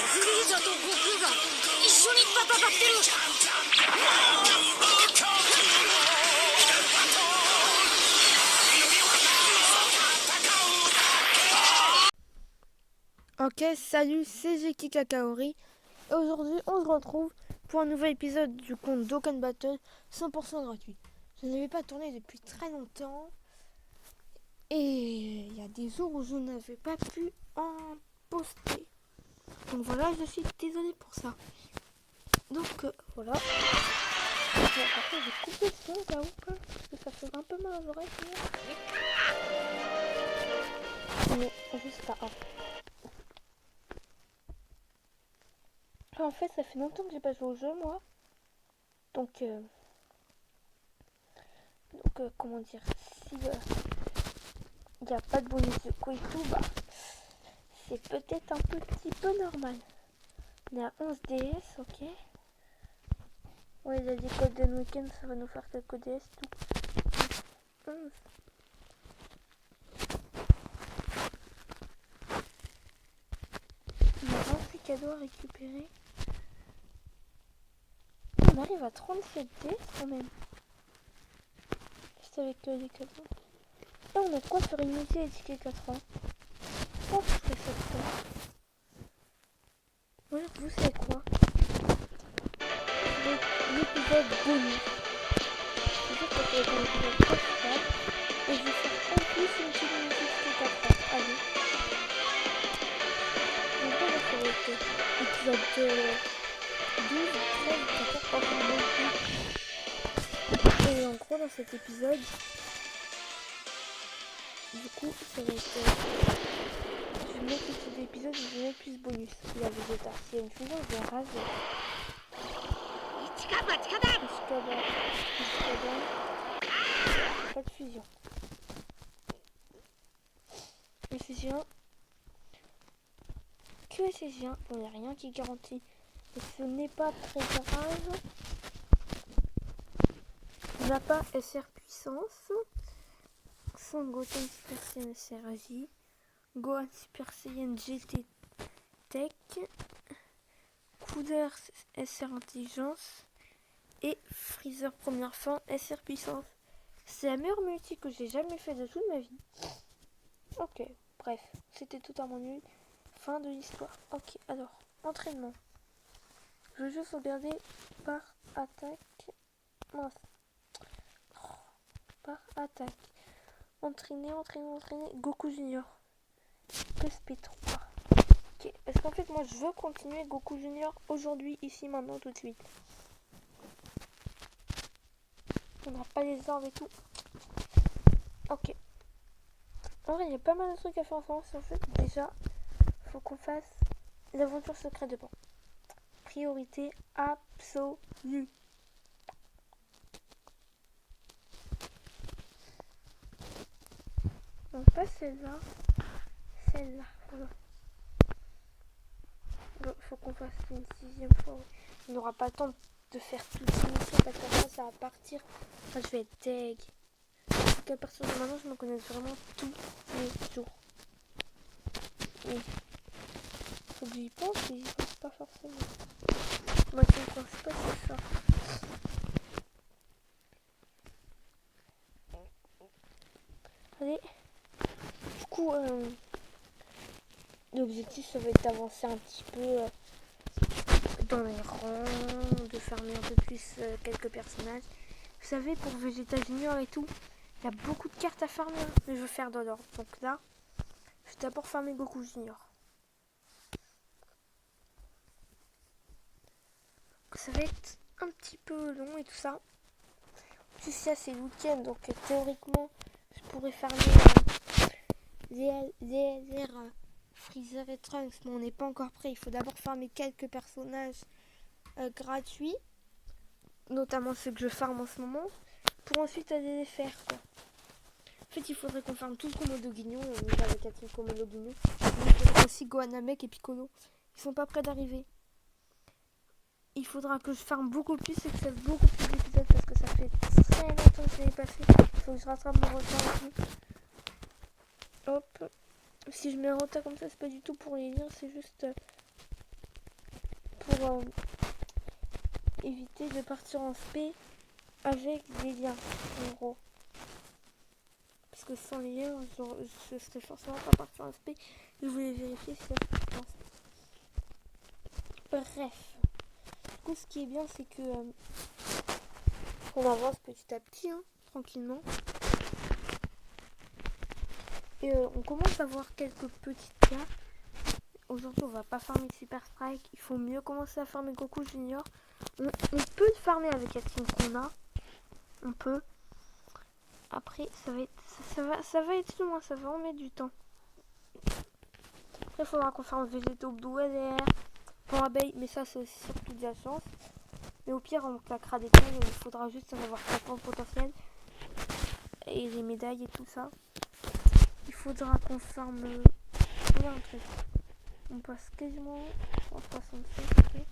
フリーザと悟空が一緒に戦ってる。Ok, salut, c'est Jeki Kakaori. Et aujourd'hui, on se retrouve pour un nouvel épisode du compte Dokkan Battle 100% gratuit. Je n'avais pas tourné depuis très longtemps. Et il y a des jours où je n'avais pas pu en poster. Donc voilà, je suis désolée pour ça. Donc voilà. Après, j'ai coupé le son au cas où, parce que ça fait un peu mal aux oreilles. Mais juste là. En fait, ça fait longtemps que j'ai pas joué au jeu, moi. Donc comment dire, si il n'y a pas de bonus de coup et tout, bah, c'est peut-être un petit peu normal. On est à 11 DS, ok. Ouais, il a dit code de week-end, ça va nous faire quelques DS, tout. 11. Il y a 28 cadeaux à récupérer. On arrive à 37 DS quand même. Juste avec les cadeaux. Là, on a de quoi faire une multi et ticket 4 ans. Oh, je ferais ça de ça. Ouais, vous savez quoi? L'épisode bonus. Je vais faire l'épisode principal. Et je vais faire en plus une petite musique 4 ans. Allez. En gros, là, ça va être épisode 12, 13, 14, enfin, et en gros, dans cet épisode, du coup, ça va être... je vais mettre le titre de l'épisode et je vais mettre plus bonus. Il y a Vegeta. S'il y a une fusion, je vais raser. Pas de fusion. Les fusions. Que les fusions. Il n'y a rien qui garantit. Et ce n'est pas très grave. On n'a pas SR puissance. Son Goten Super Saiyan SRJ. Gohan Super Saiyan GT Tech. Couder SR Intelligence. Et Freezer Première Fin SR Puissance. C'est la meilleure multi que j'ai jamais fait de toute ma vie. Ok, bref, c'était totalement nul. Fin de l'histoire. Ok, alors, entraînement. Je joue sauvegarder par attaque. Mince. Par attaque. Entraîner. Goku Junior. PSP3. Ok, parce qu'en fait, moi, je veux continuer Goku Junior aujourd'hui, ici, maintenant, tout de suite. On n'a pas les orbes et tout. Ok. En vrai, il y a pas mal de trucs à faire en France. En fait, déjà, faut qu'on fasse l'aventure secrète de Pan. Priorité absolue. Non, pas celle-là. Celle-là. Voilà. Faut qu'on fasse une 6e fois. On n'aura pas le temps de faire toutes les missions parce qu'après ça va partir. Enfin, je vais être deg. Donc à partir de maintenant, je me connais vraiment tous les jours. Oui. Faut que j'y pense et j'y pense pas forcément. Moi, je ne pense pas, c'est ça. Allez. Du coup, l'objectif, ça va être d'avancer un petit peu dans les rangs, de farmer un peu plus quelques personnages. Vous savez, pour Vegeta Junior et tout, il y a beaucoup de cartes à farmer, mais je veux faire dans l'ordre. Donc là, je vais d'abord farmer Goku Junior. Ça va être un petit peu long et tout ça. Puis ça, c'est le week-end, donc théoriquement, je pourrais farmer les Freezer et Trunks, mais on n'est pas encore prêt. Il faut d'abord farmer quelques personnages gratuits, notamment ceux que je farme en ce moment, pour ensuite aller les faire, quoi. En fait, il faudrait qu'on farme tout le Komodo Guignon. On est avec la team Komodo Guignon. Il faudra aussi Gohan Namek et Piccolo. Ils sont pas prêts d'arriver. Il faudra que je farme beaucoup plus et que ça fasse beaucoup plus d'épisodes parce que ça fait très longtemps que je l'ai pas fait. Il faut que je rattrape mon retard et tout. Hop. Si je mets un retard comme ça, c'est pas du tout pour les lire, c'est juste pour éviter de partir en spé avec des liens, en gros. Parce que sans les liens, je serais forcément pas parti en spé. Je voulais vérifier si ça se passe. Bref. Du coup, ce qui est bien, c'est que on avance petit à petit, hein, tranquillement. Et on commence à voir quelques petites cartes. Aujourd'hui, on va pas farmer Super Strike. Il faut mieux commencer à farmer Goku Junior. On peut le farmer avec la team qu'on a. On peut. Après, ça va être loin. Ça va en mettre du temps. Après, il faudra qu'on farme Végétaux Blue LR pour abeille. Mais ça, c'est aussi surtout de la chance. Mais au pire, on claquera des tailles. Il faudra juste en avoir 50 potentiels. Et les médailles et tout ça. Il faudra qu'on farme un truc. On passe quasiment en 67. Okay.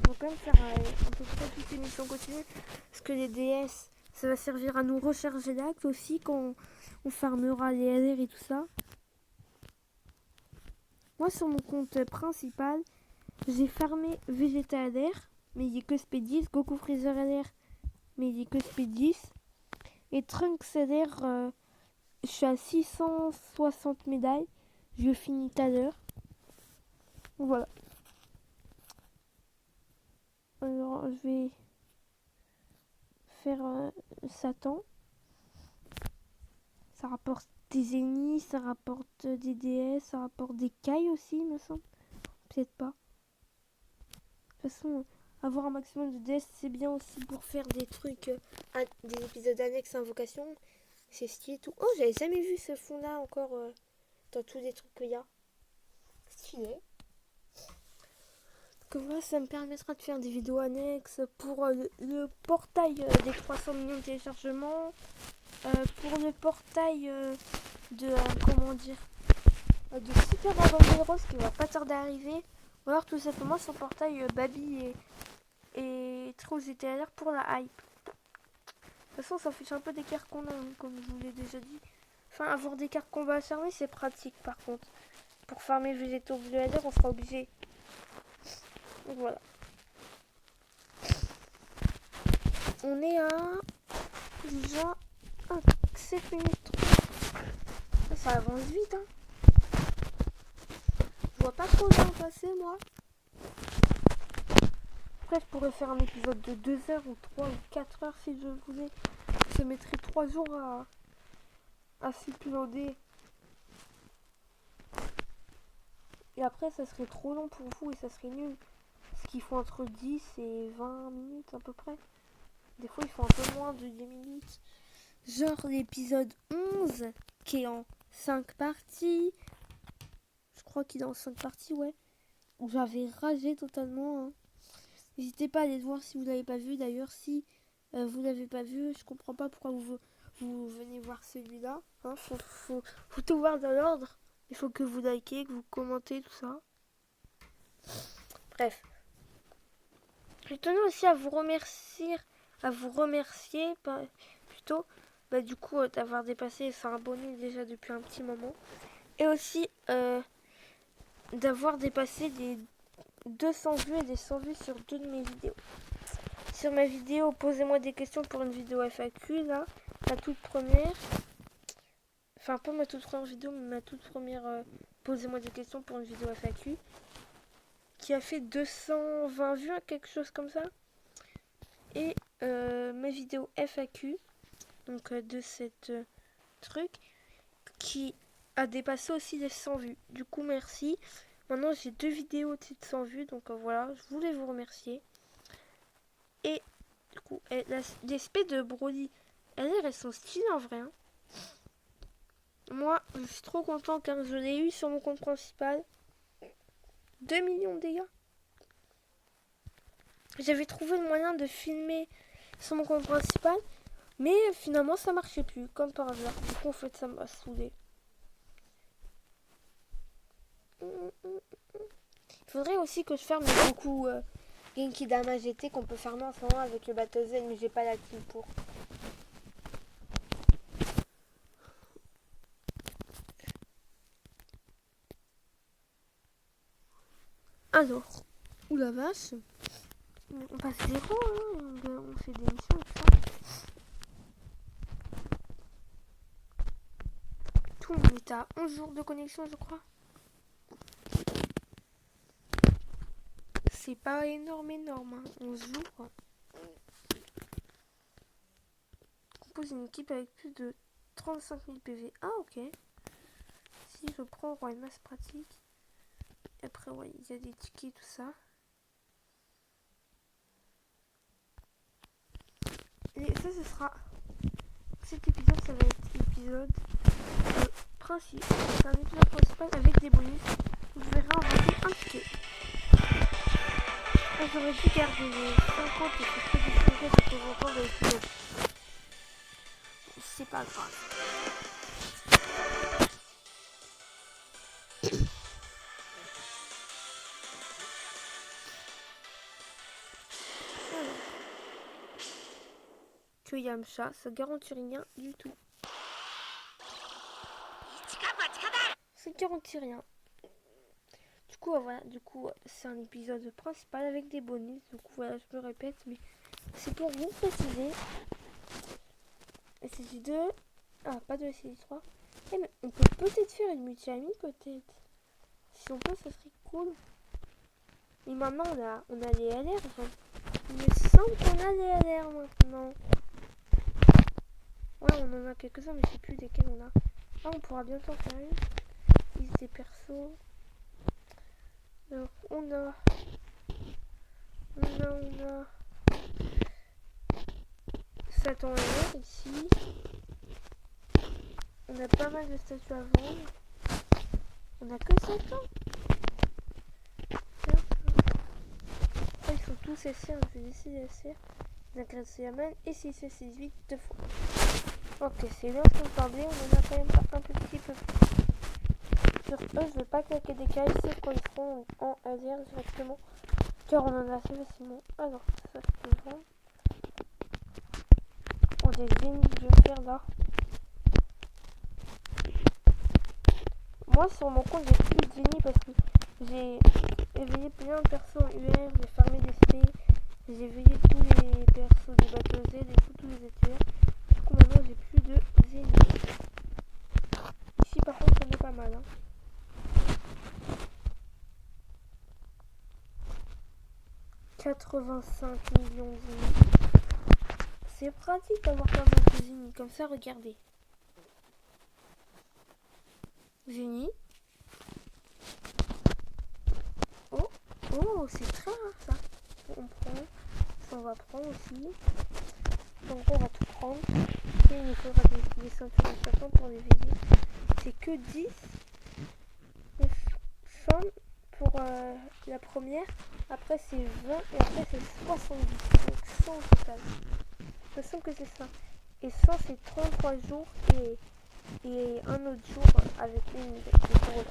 On va quand même faire à peu près toutes les missions continues. Parce que les DS, ça va servir à nous recharger l'acte aussi quand on farmera les LR et tout ça. Moi, sur mon compte principal, j'ai farmé Vegeta LR, mais il n'y a que SP10. Goku Freezer LR, mais il n'y a que SP10. Et Trunks LR, je suis à 660 médailles. Je finis tout à l'heure. Voilà. Alors, je vais faire Satan. Ça rapporte des ennemis, ça rapporte des DS, ça rapporte des cailles aussi, il me semble. Peut-être pas. De toute façon, avoir un maximum de DS, c'est bien aussi pour faire des trucs, des épisodes annexes invocation. C'est stylé et tout. Oh, j'avais jamais vu ce fond-là encore dans tous les trucs qu'il y a. Stylé. Donc voilà, ça me permettra de faire des vidéos annexes pour le portail des 300 millions de téléchargements. Pour le portail de comment dire de Super Dragon Ball Rose qui va pas tarder à arriver, ou alors tout simplement son portail Baby et True GTLR pour la hype. De toute façon, ça fait un peu des cartes qu'on a, comme je vous l'ai déjà dit. Enfin, avoir des cartes combat à farmer, c'est pratique par contre. Pour farmer Végétaux Bleu LR, on sera obligé. Donc voilà. On est à déjà 7 minutes. Ça avance vite, hein. Je vois pas trop le temps passer, moi. Après, je pourrais faire un épisode de 2 heures ou 3 ou 4 heures si je voulais. Ça mettrait 3 jours à s'uploader. Et après, ça serait trop long pour vous et ça serait nul. Parce qu'ils font entre 10 et 20 minutes à peu près. Des fois, ils font un peu moins de 10 minutes. Genre l'épisode 11 qui est en 5 parties. Je crois qu'il est en 5 parties, ouais. Où j'avais ragé totalement. Hein. N'hésitez pas à aller le voir si vous l'avez pas vu. D'ailleurs, si vous l'avez pas vu, je comprends pas pourquoi vous venez voir celui-là. Hein. Faut tout voir dans l'ordre. Il faut que vous likez, que vous commentez, tout ça. Bref. Je tenais aussi à vous remercier plutôt, du coup, d'avoir dépassé les 100 abonnés déjà depuis un petit moment. Et aussi d'avoir dépassé les 200 vues et les 100 vues sur 2 de mes vidéos. Sur ma vidéo, posez-moi des questions pour une vidéo FAQ, là, ma toute première. Enfin, pas ma toute première vidéo, mais ma toute première posez-moi des questions pour une vidéo FAQ. Qui a fait 220 vues, quelque chose comme ça. Et ma vidéo FAQ, donc de cette truc, qui a dépassé aussi les 100 vues. Du coup, merci. Maintenant, j'ai 2 vidéos de 100 vues, donc voilà, je voulais vous remercier. Et du coup, les spé de Broly, elles sont stylées en vrai. Hein. Moi, je suis trop content car je l'ai eu sur mon compte principal. 2 millions de dégâts. J'avais trouvé le moyen de filmer sur mon compte principal, mais finalement ça marchait plus, comme par hasard. Du coup, en fait, ça m'a saoulé. Il faudrait aussi que je ferme beaucoup Genki Dama GT qu'on peut farmer en ce moment avec le Battle Z, mais j'ai pas la team pour. Alors, ou la vache. On passe 0, hein. On fait des missions et tout ça. Tout le monde est à 11 jours de connexion, je crois. C'est pas énorme, hein. 11 jours. On compose une équipe avec plus de 35 000 PV. Ah, ok. Si je prends Roi et Masse pratique. Et après, ouais, il y a des tickets, tout ça. Et ça, ce sera... Cet épisode, ça va être l'épisode principal. C'est un épisode principal avec des bonus. Où je vais réinventer un ticket. J'aurais dû garder les 50 et c'est que des tickets de temps en temps dans l'épisode. C'est pas grave. Que Yamcha, ça garantit rien du tout. Ça garantit rien. Du coup, voilà, c'est un épisode principal avec des bonus. Du coup, voilà, je me répète, mais c'est pour vous préciser. SSJ2. Ah, pas de SSJ3. Eh, mais on peut peut-être faire une multi-amie, peut-être. Si on peut, ça serait cool. Mais maintenant, on a les LR. Enfin, il me semble qu'on a les LR maintenant. Ouais, on en a quelques-uns, mais je sais plus desquels on a. Ah, on pourra bientôt en faire une. Liste des persos. Alors, on a 7 ans LR ici. On a pas mal de statues à vendre. On a que 7 ans. Ah, ils sont tous SR, je vais décider SR. Zagreb Yaman et 6 deux fois. Ok, c'est bien ce qu'on parlait, on en a quand même pas un petit peu plus. Sur eux, je veux pas claquer des cailles, sauf quand ils seront en ASR directement. Car on en a assez facilement. Alors, ça je peux vendre. Oh, des zéniths que je vais faire là. Moi, sur mon compte, j'ai plus de zéniths parce que j'ai éveillé plein de persos en UR, j'ai farmé des SP, j'ai éveillé tous les persos des bateaux Z et tous les ETR. Du coup, maintenant, j'ai plus de zéniths. Ici, par contre, on est pas mal. Hein. « 85 millions de zéniths. C'est pratique d'avoir pas mal de zéniths. Comme ça, regardez. Zénith. Oh, c'est très rare ça. On prend. Ça, on va prendre aussi. Donc, on va tout prendre. Et il nous faudra des ceintures de chacun pour les veiller. C'est que 10. 100 pour la première. Après, c'est 20. Et après, c'est 70. Donc, 100 au total. Je sens que c'est ça. Et 100, c'est 33 jours. Et un autre jour avec une des jours.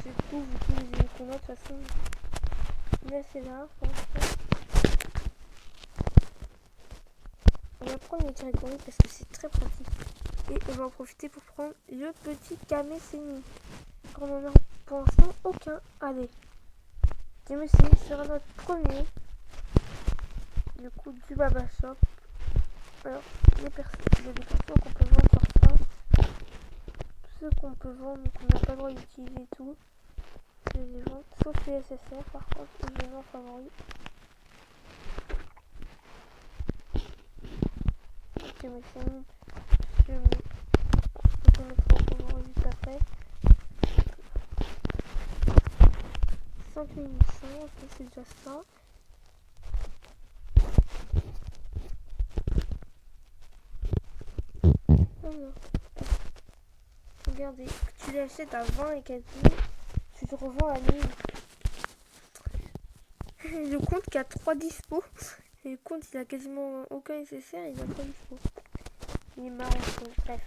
Du coup, vous tous les qu'on a de toute façon. Là, c'est là. On va prendre les directions parce que c'est très pratique. Et on va en profiter pour prendre le petit Kameseni. On en a pour l'instant aucun. Allez. Kameseni sera notre premier. Du coup, du Baba Shop. Alors, il y a des persos qu'on peut vendre par ça. Tous ceux qu'on peut vendre, qu'on n'a pas le droit d'utiliser et tout. Je les vends. Sauf les SSR, par contre, je les vends favoris. Kameseni. Je vais mettre en favori juste après. 5800, ok, c'est déjà ça. Alors, regardez, tu l'achètes à 20 et quelques mille, tu te revends à 1000. Le compte qui a 3 dispos, et le compte il a quasiment aucun nécessaire, il a 3 dispos. Il est marrant, bref.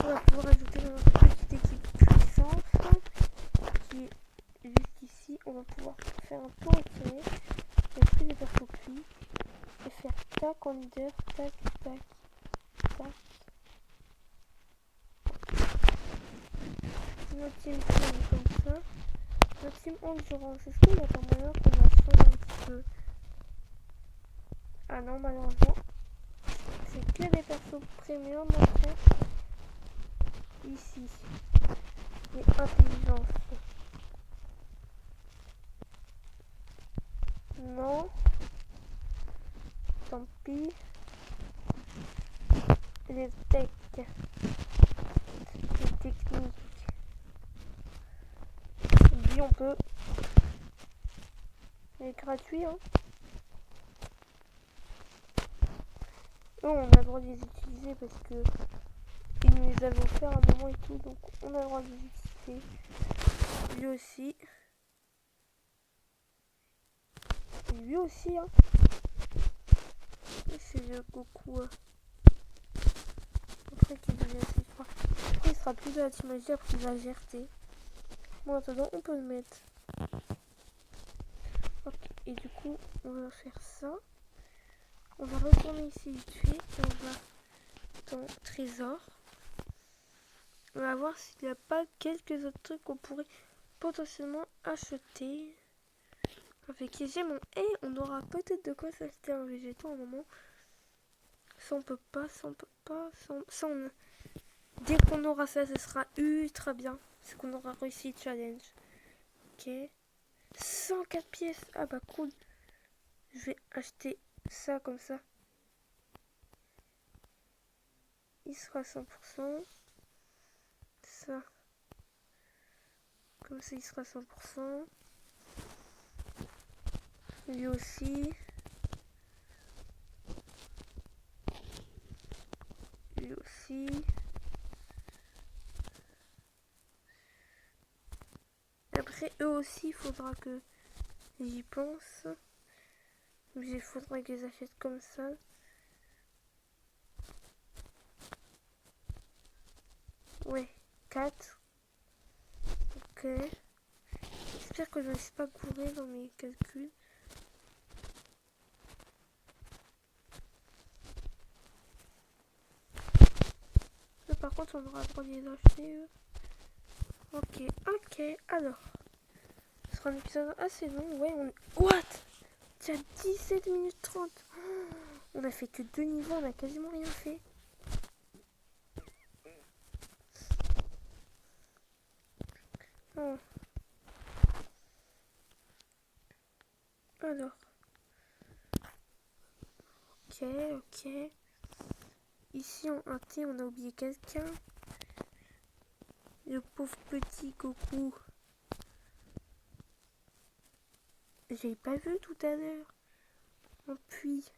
On va pouvoir ajouter dans notre petite équipe puissance qui est juste ici. On va pouvoir faire un tour tiré, mettre plus de persos pluie et faire tac en leader, tac, tac, tac. endurance. Est-ce qu'il y a un moyen qu'on a fait un petit peu? Ah non, malheureusement. C'est que des persos premium après. Ici. Et intelligence. Non. Tant pis. Les techs. Les techniques. Lui, on peut. Il est gratuit, hein. Oh, on a le droit de les utiliser parce que ils nous les avaient offerts à un moment et tout, donc on a le droit de les utiliser. Lui aussi. Et lui aussi, hein. Et c'est le Goku. Après qu'il devient assez fort. Après, il sera plus de la Team Magie, après il va GRT. Bon, attendant, on peut le mettre. Ok, et du coup, on va faire ça. On va retourner ici vite fait. Et on va dans Trésor. On va voir s'il n'y a pas quelques autres trucs qu'on pourrait potentiellement acheter. Avec les gemmes, on aura peut-être de quoi s'acheter un végétaux à un moment. Ça on peut pas, Dès qu'on aura ça, ce sera ultra bien. C'est qu'on aura réussi le challenge. Ok. 104 pièces. Ah bah cool. Je vais acheter ça comme ça. Il sera 100%. Ça. Comme ça, il sera 100%. Lui aussi. Lui aussi. Après, eux aussi, il faudra que j'y pense. Mais il faudra que je les achète comme ça. Ouais, 4. Ok. J'espère que je ne suis pas gouré dans mes calculs. Là, par contre, on aura le droit de les acheter. Ok. Alors, ce sera un épisode assez long. Ouais, What? Déjà 17 minutes 30. Oh, on a fait que 2 niveaux, on a quasiment rien fait. Oh. Alors. Ok. Ici en 1T, on a oublié quelqu'un. Le pauvre petit Goku. J'ai pas vu tout à l'heure. En puits.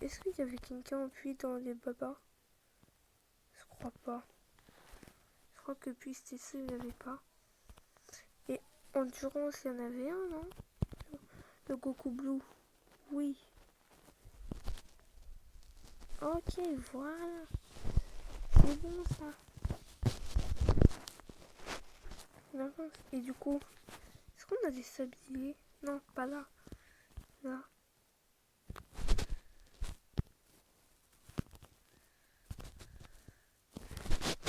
Est-ce qu'il y avait quelqu'un en puits dans les babas? Je crois pas. Je crois que puis c'était ça, il n'y avait pas. Et endurance, il y en avait un, non? Le Goku Blue. Oui. Ok, voilà. C'est bon ça. L'avance. Et du coup, est-ce qu'on a des sabliers? Non, pas là. Là.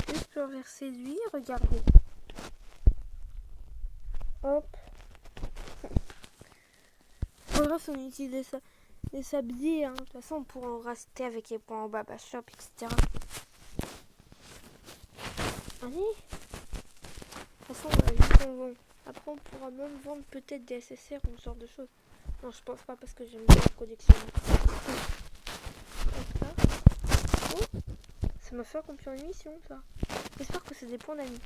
Je peux renverser lui, regardez. Hop. Voilà, si on utilise les sabliers, hein. De toute façon, on pourra en racheter avec les points en Baba Shop, etc. Allez. De toute façon, on va juste en vendre. Après, on pourra même vendre peut-être des SSR ou ce genre de choses. Non, je pense pas parce que j'aime bien collectionner. Oh, ça m'a fait accomplir une mission, ça. J'espère que c'est des points d'amis.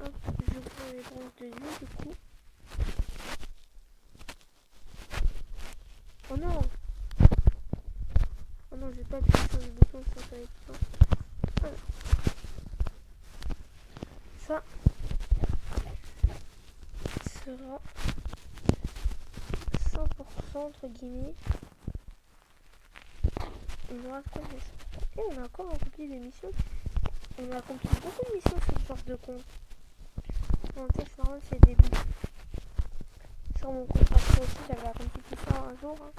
Hop, je prends les branches de lui, du coup. Oh non! Oh non, j'ai pas appuyé sur le bouton, ça va être ça. Voilà. Ça sera 100% entre guillemets. On aura quoi? Et on a encore accompli des missions. On a accompli beaucoup de missions sur ce genre de compte. En fait, c'est normal, c'est le début. Sur mon compte perso aussi, j'avais accompli tout ça un jour. Hein.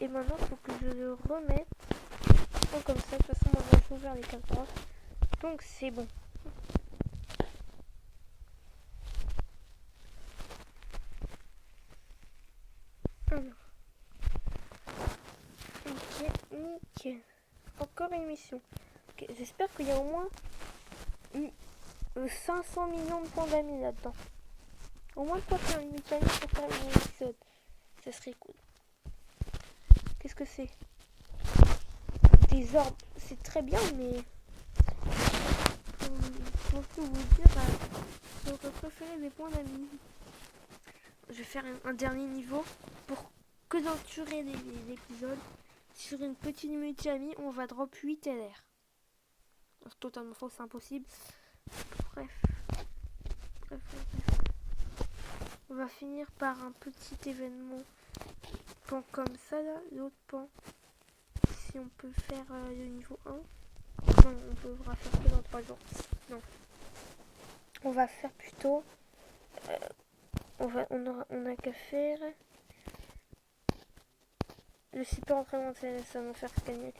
Et maintenant, il faut que je le remette Donc comme ça, de toute façon, moi j'ai ouvert les 4 droits. Donc c'est bon. Alors. Ok, nickel. Encore une mission. Okay, j'espère qu'il y a au moins 500 millions de points d'amis là-dedans. Au moins pour faire une mission pour faire un épisode. Ça serait cool. Qu'est-ce que c'est? Des orbes. C'est très bien, mais... Pour tout vous dire, j'aurais préféré des points d'amis. Je vais faire un dernier niveau pour clôturer l'épisode. Sur une petite multi-amis, on va drop 8 LR. C'est totalement faux, c'est impossible. Bref. On va finir par un petit événement. Pan comme ça, là. L'autre pan. Si on peut faire le niveau 1. Non, on devra faire que dans 3 jours. Non. On va faire plutôt... on a qu'à faire... Je suis pas en train d'entrer, ça va me faire gagner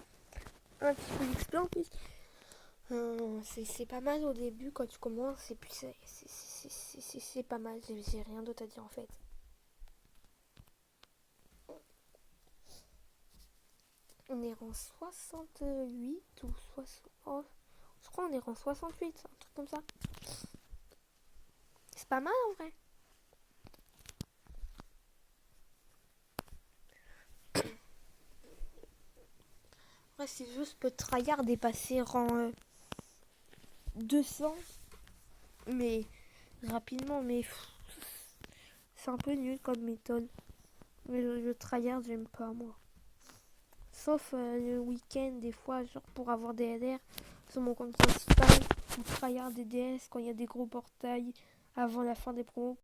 un petit peu d'XP en plus. C'est pas mal au début quand tu commences et puis c'est pas mal, j'ai rien d'autre à dire en fait. On est rang 68 ou 60... Oh, je crois on est rang 68, un truc comme ça. C'est pas mal en vrai. Ouais, c'est juste que tryhard est passé rang 200, mais rapidement, mais c'est un peu nul comme méthode. Mais le tryhard, j'aime pas moi. Sauf le week-end, des fois, genre pour avoir des LR sur mon compte principal, ou tryhard des DS quand il y a des gros portails avant la fin des promos